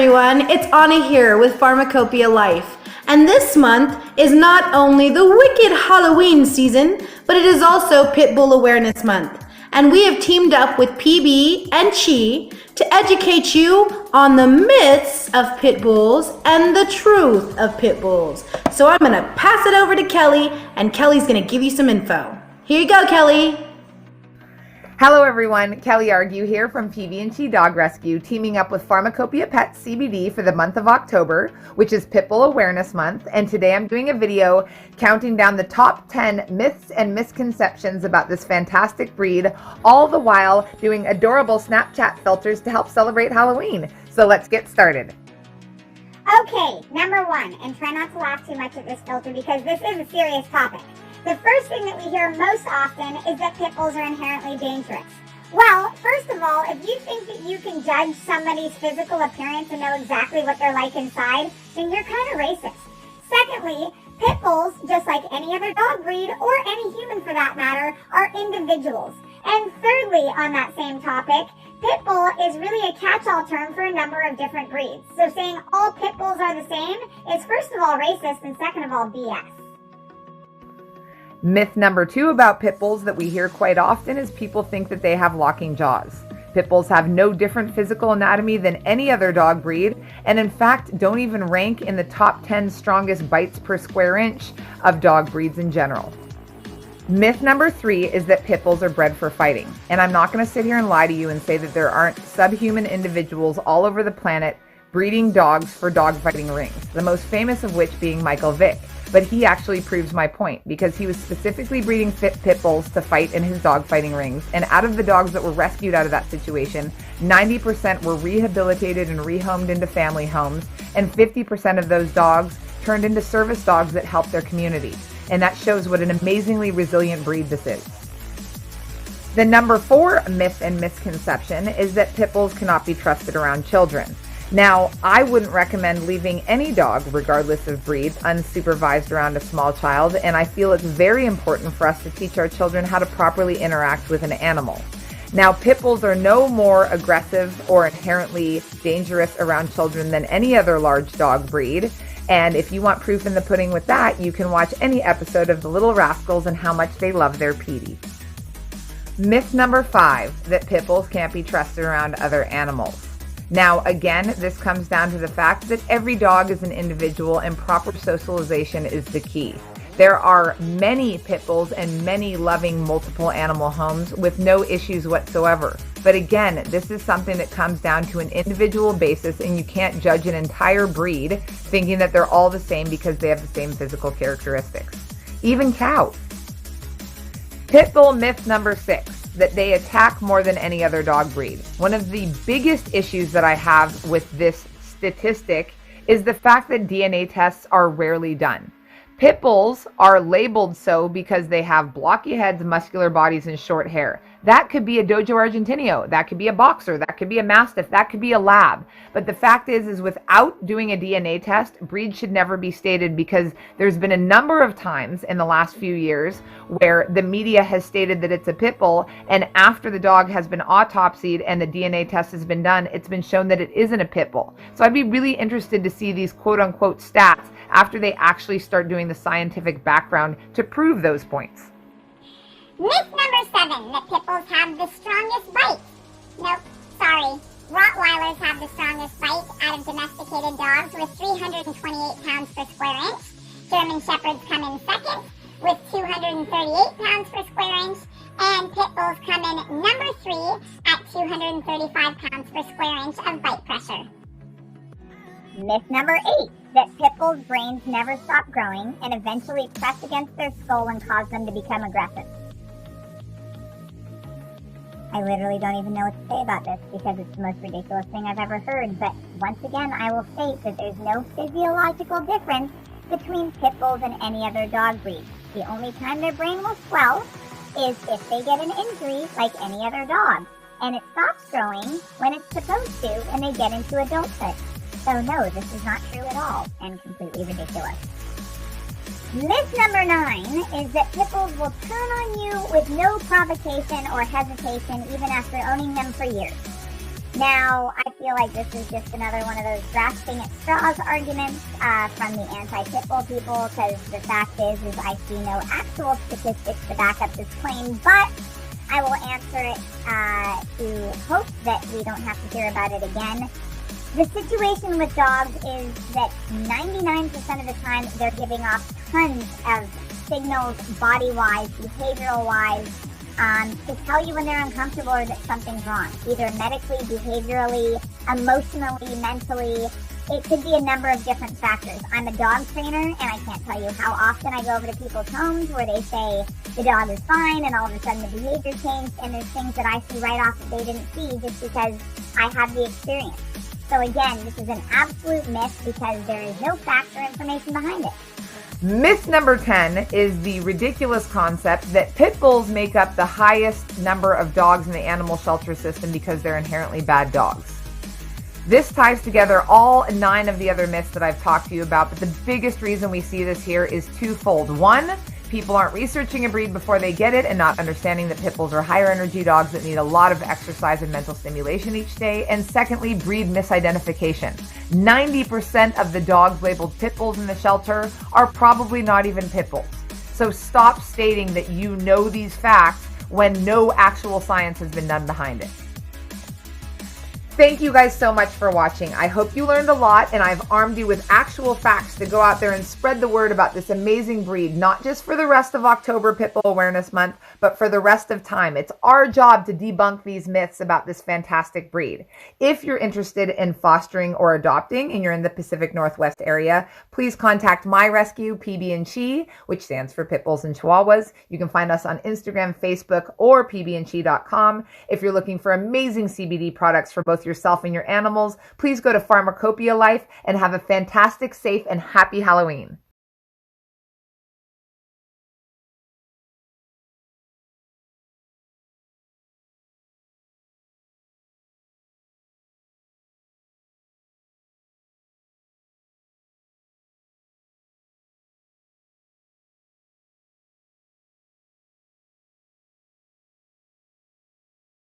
everyone, it's Anna here with Farmacopeia Life. And this month is not only the wicked Halloween season, but it is also Pitbull Awareness Month. And we have teamed up with PB and Chi to educate you on the myths of pit bulls and the truth of pit bulls. So I'm going to pass it over to Kelly, and Kelly's going to give you some info. Here you go, Kelly. Hello everyone, Kelly Argue here from PB&Chi Dog Rescue, teaming up with Farmacopeia Pet CBD for the month of October, which is Pitbull Awareness Month, and today I'm doing a video counting down the top 10 myths and misconceptions about this fantastic breed, all the while doing adorable Snapchat filters to help celebrate Halloween. So let's get started. Okay, number one, and try not to laugh too much at this filter because this is a serious topic. The first thing that we hear most often is that pit bulls are inherently dangerous. Well, first of all, if you think that you can judge somebody's physical appearance and know exactly what they're like inside, then you're kind of racist. Secondly, pit bulls, just like any other dog breed, or any human for that matter, are individuals. And thirdly, on that same topic, pit bull is really a catch-all term for a number of different breeds. So saying all pit bulls are the same is first of all racist and second of all BS. Myth number 2 about pit bulls that we hear quite often is people think that they have locking jaws. Pit bulls have no different physical anatomy than any other dog breed, and in fact don't even rank in the top 10 strongest bites per square inch of dog breeds in general. Myth number 3 is that pit bulls are bred for fighting, and I'm not going to sit here and lie to you and say that there aren't subhuman individuals all over the planet breeding dogs for dog fighting rings, the most famous of which being Michael Vick. But he actually proves my point because he was specifically breeding pit bulls to fight in his dog fighting rings. And out of the dogs that were rescued out of that situation, 90% were rehabilitated and rehomed into family homes. And 50% of those dogs turned into service dogs that helped their community. And that shows what an amazingly resilient breed this is. The number 4 myth and misconception is that pit bulls cannot be trusted around children. Now, I wouldn't recommend leaving any dog, regardless of breed, unsupervised around a small child, and I feel it's very important for us to teach our children how to properly interact with an animal. Now, pit bulls are no more aggressive or inherently dangerous around children than any other large dog breed, and if you want proof in the pudding with that, you can watch any episode of The Little Rascals and how much they love their Petey. Myth number 5, that pit bulls can't be trusted around other animals. Now, again, this comes down to the fact that every dog is an individual and proper socialization is the key. There are many pit bulls and many loving multiple animal homes with no issues whatsoever. But again, this is something that comes down to an individual basis, and you can't judge an entire breed thinking that they're all the same because they have the same physical characteristics. Even cows. Pit bull myth number 6. That they attack more than any other dog breed. One of the biggest issues that I have with this statistic is the fact that DNA tests are rarely done. Pit bulls are labeled so because they have blocky heads, muscular bodies, and short hair. That could be a Dogo Argentino, that could be a boxer, that could be a mastiff, that could be a lab. But the fact is without doing a DNA test, breed should never be stated because there's been a number of times in the last few years where the media has stated that it's a pit bull, and after the dog has been autopsied and the DNA test has been done, it's been shown that it isn't a pit bull. So I'd be really interested to see these quote-unquote stats after they actually start doing the scientific background to prove those points. Myth number 7, that pit bulls have the strongest bite. Nope, sorry. Rottweilers have the strongest bite out of domesticated dogs with 328 pounds per square inch. German Shepherds come in second with 238 pounds per square inch. And pit bulls come in number 3 at 235 pounds per square inch of bite pressure. Myth number 8, that pit bulls' brains never stop growing and eventually press against their skull and cause them to become aggressive. I literally don't even know what to say about this because it's the most ridiculous thing I've ever heard, but once again I will state that there's no physiological difference between pit bulls and any other dog breed. The only time their brain will swell is if they get an injury like any other dog, and it stops growing when it's supposed to and they get into adulthood. So no, this is not true at all and completely ridiculous. Myth number 9 is that pit bulls will turn on you with no provocation or hesitation even after owning them for years. Now, I feel like this is just another one of those grasping at straws arguments from the anti-Pitbull people, because the fact is I see no actual statistics to back up this claim, but I will answer it to hope that we don't have to hear about it again. The situation with dogs is that 99% of the time they're giving off tons of signals, body-wise, behavioral-wise, to tell you when they're uncomfortable or that something's wrong, either medically, behaviorally, emotionally, mentally. It could be a number of different factors. I'm a dog trainer, and I can't tell you how often I go over to people's homes where they say the dog is fine, and all of a sudden the behavior changed, and there's things that I see right off that they didn't see just because I have the experience. So again, this is an absolute myth because there is no facts or information behind it. Myth number 10 is the ridiculous concept that pit bulls make up the highest number of dogs in the animal shelter system because they're inherently bad dogs. This ties together all 9 of the other myths that I've talked to you about, but the biggest reason we see this here is twofold. One, people aren't researching a breed before they get it and not understanding that pit bulls are higher energy dogs that need a lot of exercise and mental stimulation each day. And secondly, breed misidentification. 90% of the dogs labeled pit bulls in the shelter are probably not even pit bulls. So stop stating that you know these facts when no actual science has been done behind it. Thank you guys so much for watching. I hope you learned a lot, and I've armed you with actual facts to go out there and spread the word about this amazing breed, not just for the rest of October Pitbull Awareness Month, but for the rest of time. It's our job to debunk these myths about this fantastic breed. If you're interested in fostering or adopting and you're in the Pacific Northwest area, please contact My Rescue PB&Chi, which stands for Pitbulls and Chihuahuas. You can find us on Instagram, Facebook, or pbandchi.com. If you're looking for amazing CBD products for both yourself and your animals, please go to Farmacopeia Life and have a fantastic, safe, and happy Halloween.